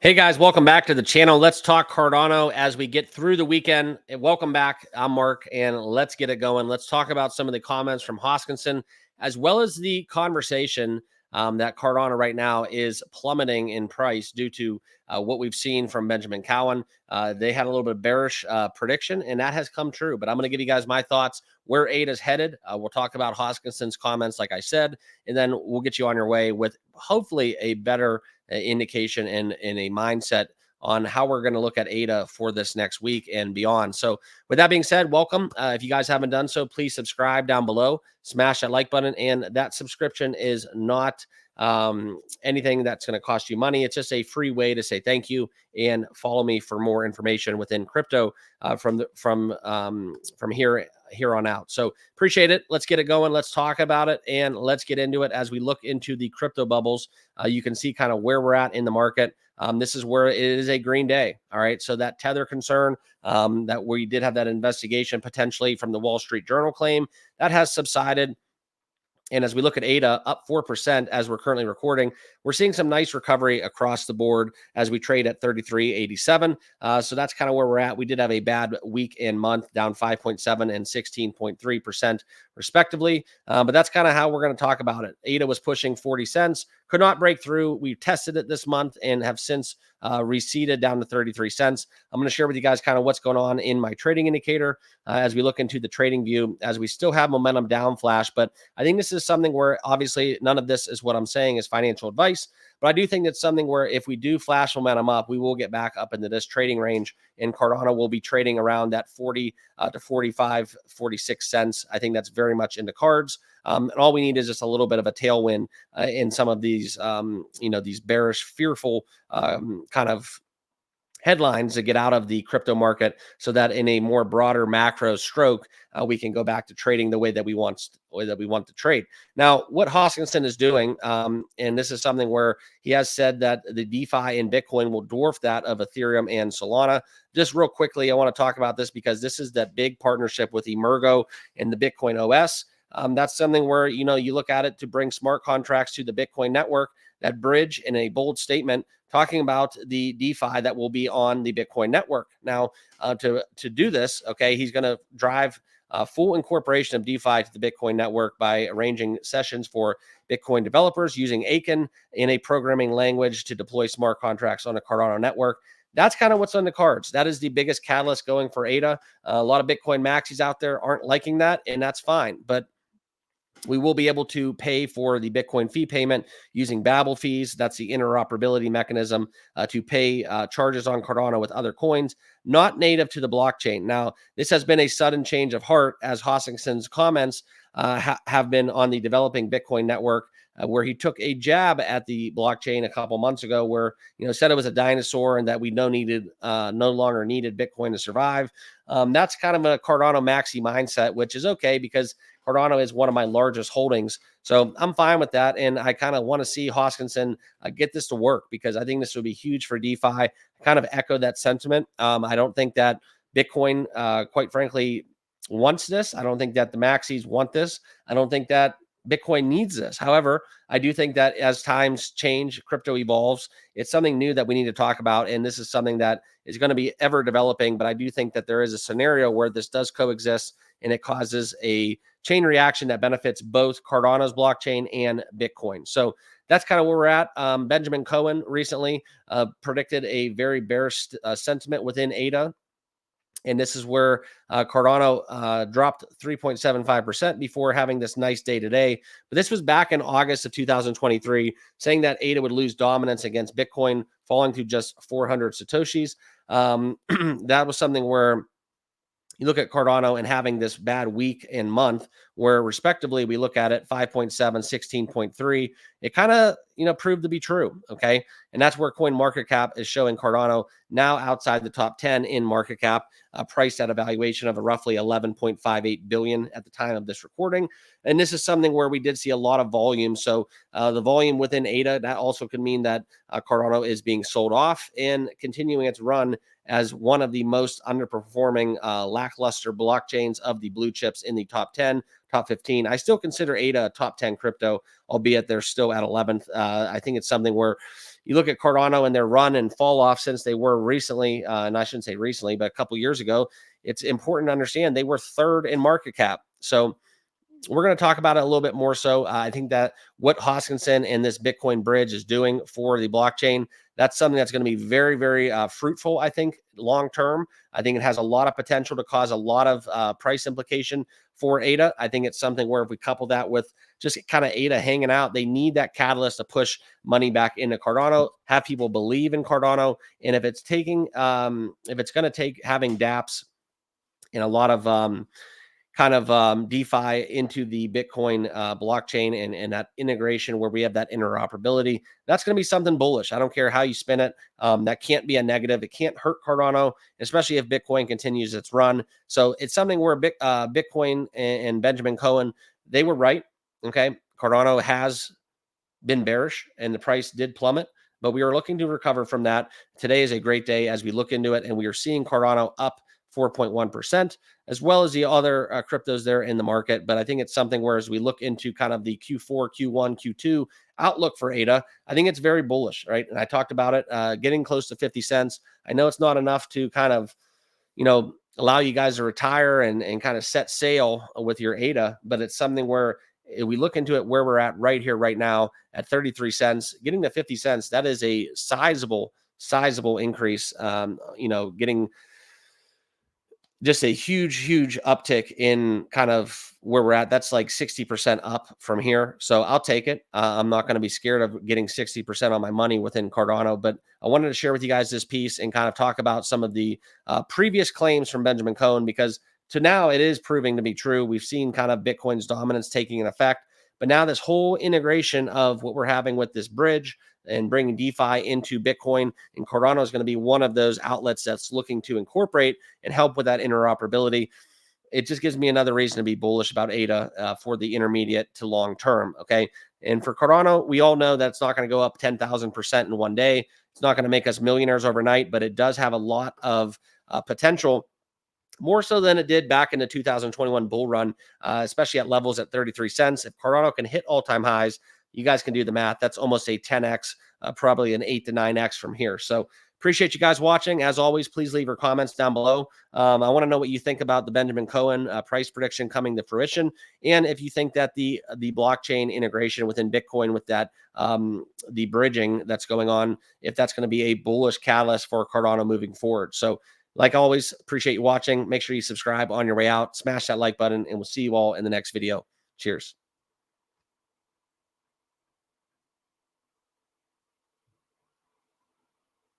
Hey guys, welcome back to the channel. Let's talk Cardano as we get through the weekend. And welcome back. I'm Mark, and let's get it going. Let's talk about some of the comments from Hoskinson, as well as the conversation that Cardano right now is plummeting in price due to what we've seen from Benjamin Cowen. They had a little bit of bearish prediction, and that has come true. But I'm going to give you guys my thoughts where ADA is headed. We'll talk about Hoskinson's comments, like I said, and then we'll get you on your way with hopefully a better indication and a mindset on how we're going to look at ADA for this next week and beyond. So with that being said, welcome. If you guys haven't done so, please subscribe down below, smash that like button. And that subscription is not anything that's going to cost you money. It's just a free way to say thank you and follow me for more information within crypto from here on out. So appreciate it. Let's get it going. Let's talk about it and let's get into it as we look into the crypto bubbles. You can see kind of where we're at in the market. This is where it is a green day. All right. So that tether concern that we did have that investigation potentially from the Wall Street Journal claim that has subsided. And as we look at ADA, up 4% as we're currently recording, we're seeing some nice recovery across the board as we trade at 33.87. So that's kind of where we're at. We did have a bad week and month, down 5.7 and 16.3% respectively. But that's kind of how we're going to talk about it. ADA was pushing 40 cents, could not break through. We tested it this month and have since receded down to 33 cents. I'm going to share with you guys kind of what's going on in my trading indicator as we look into the trading view, as we still have momentum down flash. But I think this is something where obviously none of this is what I'm saying is financial advice. But I do think it's something where if we do flash momentum up, we will get back up into this trading range, and Cardano will be trading around that 40 to 45, 46 cents. I think that's very much in the cards. And all we need is just a little bit of a tailwind in some of these, these bearish, fearful kind of headlines to get out of the crypto market, so that in a more broader macro stroke, we can go back to trading the way that we want to trade. Now, what Hoskinson is doing, and this is something where he has said that the DeFi in Bitcoin will dwarf that of Ethereum and Solana. Just real quickly, I want to talk about this because this is that big partnership with Emergo and the Bitcoin OS. That's something where, you look at it to bring smart contracts to the Bitcoin network, that bridge in a bold statement talking about the DeFi that will be on the Bitcoin network. Now, to do this, okay, he's going to drive full incorporation of DeFi to the Bitcoin network by arranging sessions for Bitcoin developers using Aiken in a programming language to deploy smart contracts on a Cardano network. That's kind of what's on the cards. That is the biggest catalyst going for ADA. A lot of Bitcoin maxis out there aren't liking that, and that's fine. But we will be able to pay for the Bitcoin fee payment using Babel fees. That's the interoperability mechanism to pay charges on Cardano with other coins, not native to the blockchain. Now, this has been a sudden change of heart, as Hoskinson's comments have been on the developing Bitcoin network, where he took a jab at the blockchain a couple months ago, where said it was a dinosaur and that we no longer needed Bitcoin to survive. That's kind of a Cardano maxi mindset, which is okay because Cardano is one of my largest holdings. So I'm fine with that. And I kind of want to see Hoskinson get this to work, because I think this would be huge for DeFi. I kind of echo that sentiment. I don't think that Bitcoin, quite frankly, wants this. I don't think that the maxis want this. I don't think that Bitcoin needs this. However, I do think that as times change, crypto evolves. It's something new that we need to talk about. And this is something that is going to be ever developing. But I do think that there is a scenario where this does coexist and it causes a chain reaction that benefits both Cardano's blockchain and Bitcoin. So that's kind of where we're at. Benjamin Cowen recently predicted a very bearish sentiment within ADA. And this is where Cardano dropped 3.75% before having this nice day today. But this was back in August of 2023, saying that ADA would lose dominance against Bitcoin, falling to just 400 Satoshis. That was something where you look at Cardano and having this bad week and month, where respectively we look at it 5.7, 16.3. It kind of proved to be true. Okay. And that's where Coin Market Cap is showing Cardano now outside the top 10 in market cap, priced at a valuation of roughly 11.58 billion at the time of this recording. And this is something where we did see a lot of volume. So the volume within ADA, that also could mean that Cardano is being sold off and continuing its run as one of the most underperforming lackluster blockchains of the blue chips in the top 10, top 15. I still consider ADA a top 10 crypto, albeit they're still at 11th. I think it's something where you look at Cardano and their run and fall off since they were recently, and I shouldn't say recently, but a couple years ago, it's important to understand they were third in market cap. So we're going to talk about it a little bit more. So I think that what Hoskinson and this Bitcoin bridge is doing for the blockchain, that's something that's going to be very, very fruitful, I think, long term. I think it has a lot of potential to cause a lot of price implication for ADA. I think it's something where if we couple that with just kind of ADA hanging out, they need that catalyst to push money back into Cardano, have people believe in Cardano. And if it's taking, if it's going to take having dApps and a lot of DeFi into the Bitcoin blockchain and that integration where we have that interoperability. That's going to be something bullish. I don't care how you spin it. That can't be a negative. It can't hurt Cardano, especially if Bitcoin continues its run. So it's something where Bitcoin and Benjamin Cowen, they were right. Okay. Cardano has been bearish and the price did plummet, but we are looking to recover from that. Today is a great day as we look into it, and we are seeing Cardano up 4.1%, as well as the other cryptos there in the market. But I think it's something where as we look into kind of the Q4, Q1, Q2 outlook for ADA, I think it's very bullish, right? And I talked about it getting close to 50 cents. I know it's not enough to kind of, allow you guys to retire and kind of set sail with your ADA, but it's something where we look into it where we're at right here, right now at 33 cents, getting to 50 cents. That is a sizable increase. Getting just a huge uptick in kind of where we're at. That's like 60% up from here. So I'll take it. I'm not going to be scared of getting 60% on my money within Cardano, but I wanted to share with you guys this piece and kind of talk about some of the previous claims from Benjamin Cowen, because to now it is proving to be true. We've seen kind of Bitcoin's dominance taking an effect, but now this whole integration of what we're having with this bridge and bringing DeFi into Bitcoin, and Cardano is going to be one of those outlets that's looking to incorporate and help with that interoperability. It just gives me another reason to be bullish about ADA for the intermediate to long term. Okay. And for Cardano, we all know that it's not going to go up 10,000% in one day. It's not going to make us millionaires overnight, but it does have a lot of potential, more so than it did back in the 2021 bull run, especially at levels at 33 cents. If Cardano can hit all-time highs, you guys can do the math. That's almost a 10x, probably an 8 to 9x from here. So appreciate you guys watching. As always, please leave your comments down below. I want to know what you think about the Benjamin Cowen price prediction coming to fruition, and if you think that the blockchain integration within Bitcoin with that the bridging that's going on, if that's going to be a bullish catalyst for Cardano moving forward. So like always, appreciate you watching. Make sure you subscribe on your way out. Smash that like button, and we'll see you all in the next video. Cheers.